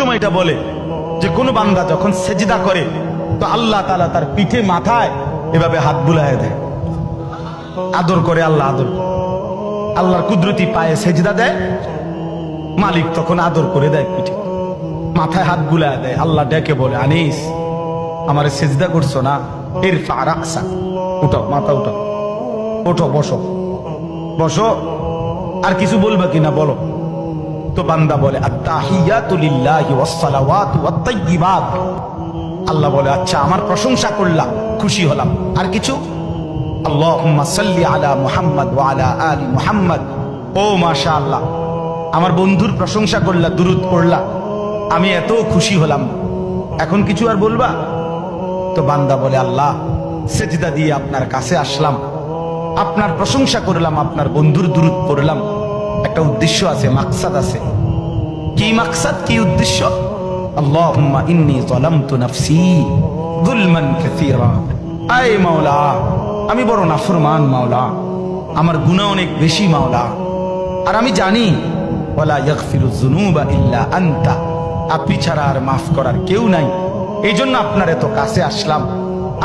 সময় এটা বলে যে কোন বান্দা যখন সেজদা করে তো আল্লাহ তাআলা তার পিঠে মাথায় এভাবে হাত বুলায় দেয়, আদর করে। আল্লাহ আদর করে, আল্লাহর কুদরতি পায়ে সেজদা দেয়, মালিক তখন আদর করে দেয়, পিঠে মাথায় হাত বুলায় দেয়। আল্লাহ ডেকে বলে, আনিস আমারে সেজদা করছো না, ইরফা রাসাক, উঠো, মাথা উঠো, ওঠো, বসো বসো। আর কিছু বলবা কিনা বলো। তো বান্দা বলে আত্তাহিয়াতু লিল্লাহি ওয়াস সালাওয়াতু ওয়াত তাইয়্যিবাত। আল্লাহ বলে আচ্ছা আমার প্রশংসা করলাম, খুশি হলাম, আর কিছু? আল্লাহুম্মা সাল্লি আলা মুহাম্মদ ওয়া আলা আলি মুহাম্মদ। ও মাশাআল্লাহ, আমার বন্ধুর প্রশংসা করলা, দুরূদ পড়লা, আমি এত খুশি হলাম, এখন কিছু আর বলবা? তো বান্দা বলে আল্লাহ সেজদা দিয়ে আপনার কাছে আসলাম, আপনার প্রশংসা করলাম, আপনার বন্ধুর দুরূদ পড়লাম, একটা উদ্দেশ্য আছে, মাকসাদ আছে। কি মাকসাদ, কি উদ্দেশ্য? আল্লাহুম্মা ইন্নী যালামতু নাফসি যুলমান কাসীরা। আয় মাওলা, আমি বড় নাফরমান মাওলা, আমার গুনাহ অনেক বেশি মাওলা, আর আমি জানি ওয়ালা ইয়াগফিরুয যুনুবা ইল্লা আনতা, আপনি ছাড়া আর মাফ করার কেউ নাই। এই জন্য আপনার এত কাছে আসলাম,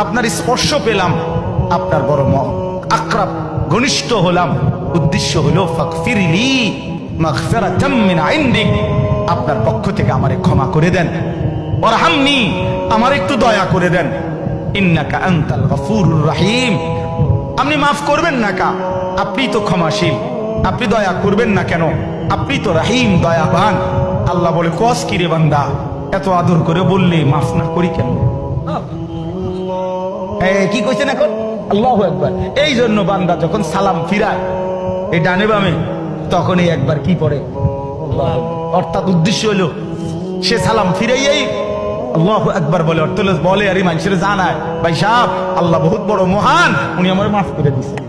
আপনার স্পর্শ পেলাম, আপনার বড় আকরাব ঘনিষ্ঠ হলাম। উদ্দেশ্য হলো ফাগফিরলি মাগফিরাতাম মিন ইনদিক, আপনার পক্ষ থেকে আমারে ক্ষমা করে দেন, ওয়ারহামনি, আমার একটু দয়া করে দেন, ইন্নাকা আনতাল গফুরুর রহিম, আপনি মাফ করবেন না কা, আপনি তো ক্ষমাশীল, আপনি দয়া করবেন না কেন, আপনি তো রহিম, দয়াবান। আল্লাহ বলে কস কি রে বান্দা, এত আদর করে বললে মাফ না করি কেন? কি কইছেন এখন? আল্লাহু আকবার। এই জন্য বান্দা যখন সালাম ফিরায় এই ডানে বামে, তখনই একবার কি পড়ে, অর্থাৎ উদ্দেশ্য হলো সে সালাম ফিরাইয়াই আল্লাহু আকবার বলে, অর্থ বলে আর মানুষের জানায় ভাই সাহেব আল্লাহ বহুত বড় মহান, উনি আমার মাফ করে দিচ্ছেন।